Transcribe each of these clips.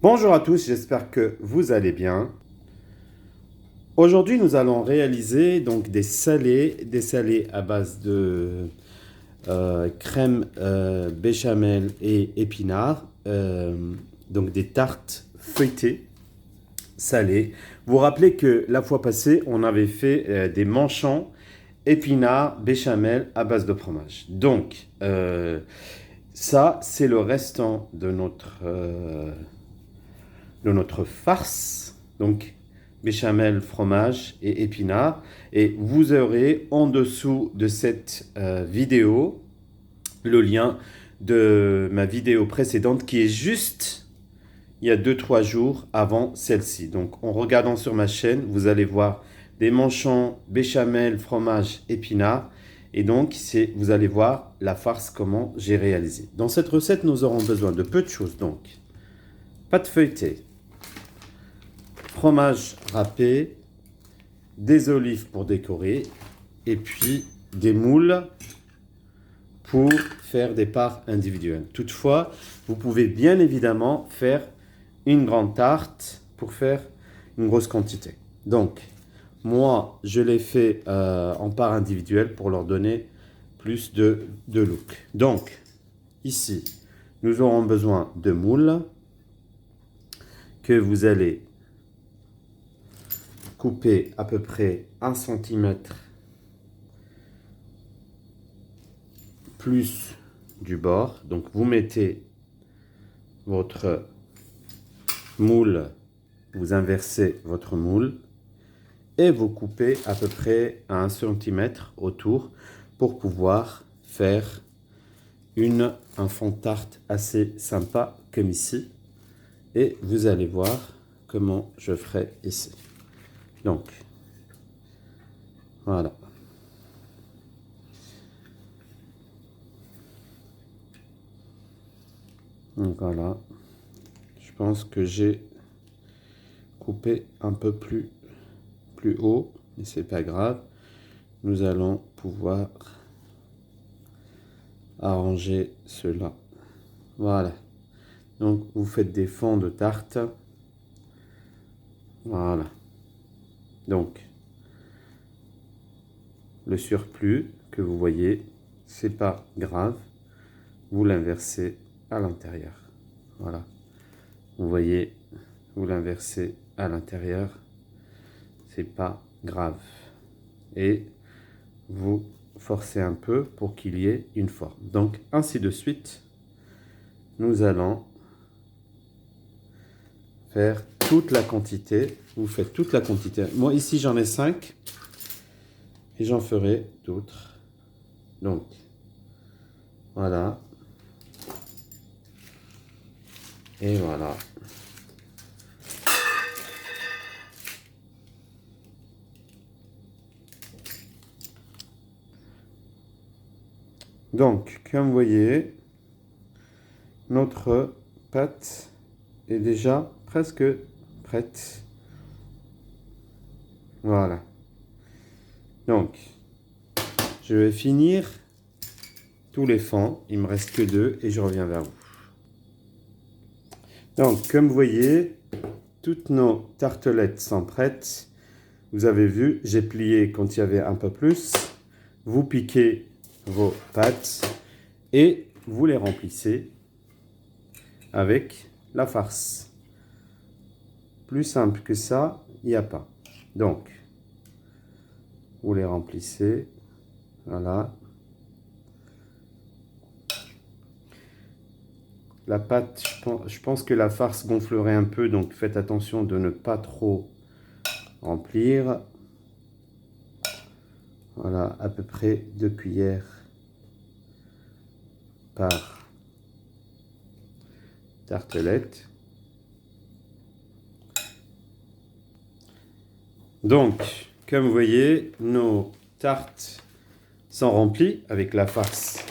Bonjour à tous, j'espère que vous allez bien. Aujourd'hui, nous allons réaliser donc des salés à base de crème béchamel et épinards, donc des tartes feuilletées salées. Vous vous rappelez que la fois passée, on avait fait des manchons épinards béchamel à base de fromage. Donc, ça, c'est le restant de notre farce, donc béchamel, fromage et épinards. Et vous aurez en dessous de cette vidéo le lien de ma vidéo précédente qui est juste il y a 2-3 jours avant celle-ci. Donc en regardant sur ma chaîne, vous allez voir des manchons, béchamel, fromage, épinards. Et donc, vous allez voir la farce, comment j'ai réalisé. Dans cette recette, nous aurons besoin de peu de choses. Donc, pâte feuilletée, fromage râpé, des olives pour décorer, et puis des moules pour faire des parts individuelles. Toutefois, vous pouvez bien évidemment faire une grande tarte pour faire une grosse quantité. Donc, moi, je l'ai fait en parts individuelles pour leur donner plus de look. Donc, ici, nous aurons besoin de moules que vous allez couper à peu près 1 cm plus du bord. Donc vous mettez votre moule, vous inversez votre moule et vous coupez à peu près à 1 cm autour pour pouvoir faire un fond de tarte assez sympa comme ici. Et vous allez voir comment je ferai ici. Donc, voilà. Donc voilà. Je pense que j'ai coupé un peu plus haut, mais c'est pas grave. Nous allons pouvoir arranger cela. Voilà. Donc, vous faites des fonds de tarte. Voilà. Donc, le surplus que vous voyez, c'est pas grave. Vous l'inversez à l'intérieur. Voilà. Vous voyez, vous l'inversez à l'intérieur. C'est pas grave. Et vous forcez un peu pour qu'il y ait une forme. Donc, ainsi de suite, nous allons faire toute la quantité. Vous faites toute la quantité. Moi, ici, j'en ai 5. Et j'en ferai d'autres. Donc, voilà. Et voilà. Donc, comme vous voyez, notre pâte est déjà presque prête. Voilà. Donc, je vais finir tous les fonds. Il me reste que 2 et je reviens vers vous. Donc, comme vous voyez, toutes nos tartelettes sont prêtes. Vous avez vu, j'ai plié quand il y avait un peu plus. Vous piquez vos pâtes et vous les remplissez avec la farce. Plus simple que ça, il n'y a pas. Donc, vous les remplissez. Voilà. La pâte, je pense que la farce gonflerait un peu, donc faites attention de ne pas trop remplir. Voilà, à peu près 2 cuillères par tartelette. Donc, comme vous voyez, nos tartes sont remplies avec la farce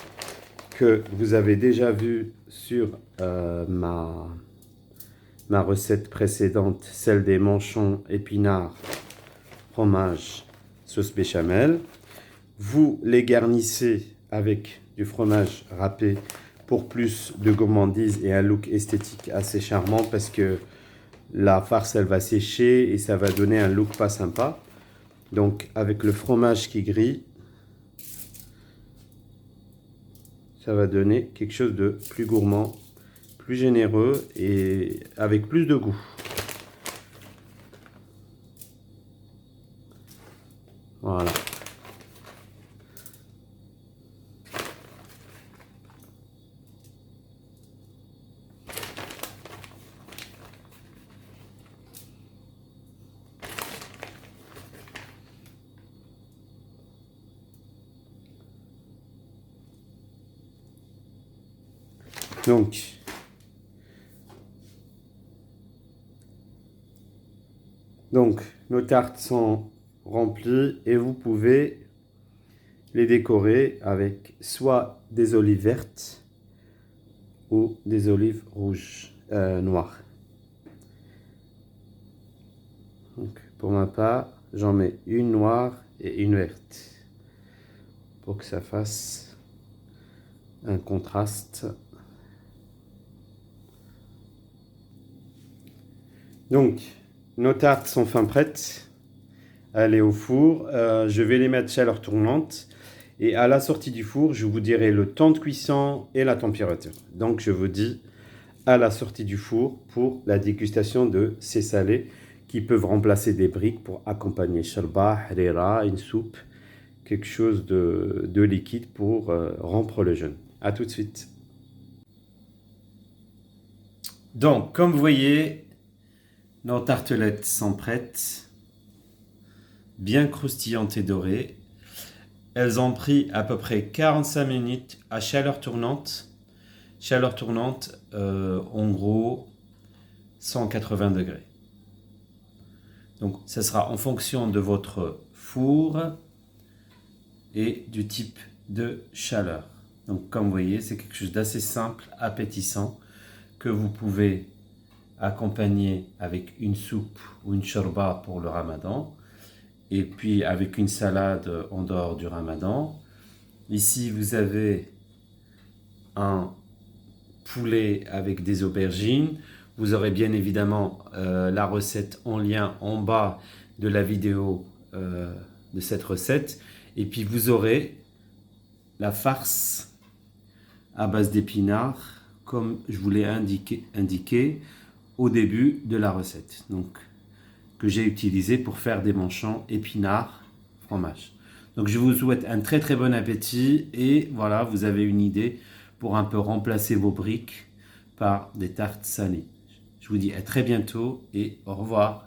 que vous avez déjà vue sur ma recette précédente, celle des manchons, épinards, fromage, sauce béchamel. Vous les garnissez avec du fromage râpé pour plus de gourmandise et un look esthétique assez charmant parce que la farce elle va sécher et ça va donner un look pas sympa. Donc avec le fromage qui grille, ça va donner quelque chose de plus gourmand, plus généreux et avec plus de goût. Voilà. Donc, nos tartes sont remplies et vous pouvez les décorer avec soit des olives vertes ou des olives rouges, noires. Donc, pour ma part, j'en mets une noire et une verte pour que ça fasse un contraste. Donc, nos tartes sont fin prêtes à aller au four. Je vais les mettre chaleur tournante. Et à la sortie du four, je vous dirai le temps de cuisson et la température. Donc, je vous dis à la sortie du four pour la dégustation de ces salés qui peuvent remplacer des briques pour accompagner sharba, harira, une soupe, quelque chose de liquide pour rompre le jeûne. A tout de suite. Donc, comme vous voyez, nos tartelettes sont prêtes, bien croustillantes et dorées. Elles ont pris à peu près 45 minutes à chaleur tournante. Chaleur tournante, en gros, 180 degrés. Donc, ça sera en fonction de votre four et du type de chaleur. Donc, comme vous voyez, c'est quelque chose d'assez simple, appétissant, que vous pouvez accompagner avec une soupe ou une shorba pour le ramadan, et puis avec une salade en dehors du ramadan. Ici, vous avez un poulet avec des aubergines. Vous aurez bien évidemment la recette en lien en bas de la vidéo de cette recette. Et puis vous aurez la farce à base d'épinards, comme je vous l'ai indiqué au début de la recette. Donc, que j'ai utilisé pour faire des manchons épinards fromage. Donc je vous souhaite un très très bon appétit et voilà, vous avez une idée pour un peu remplacer vos briques par des tartes salées. Je vous dis à très bientôt et au revoir.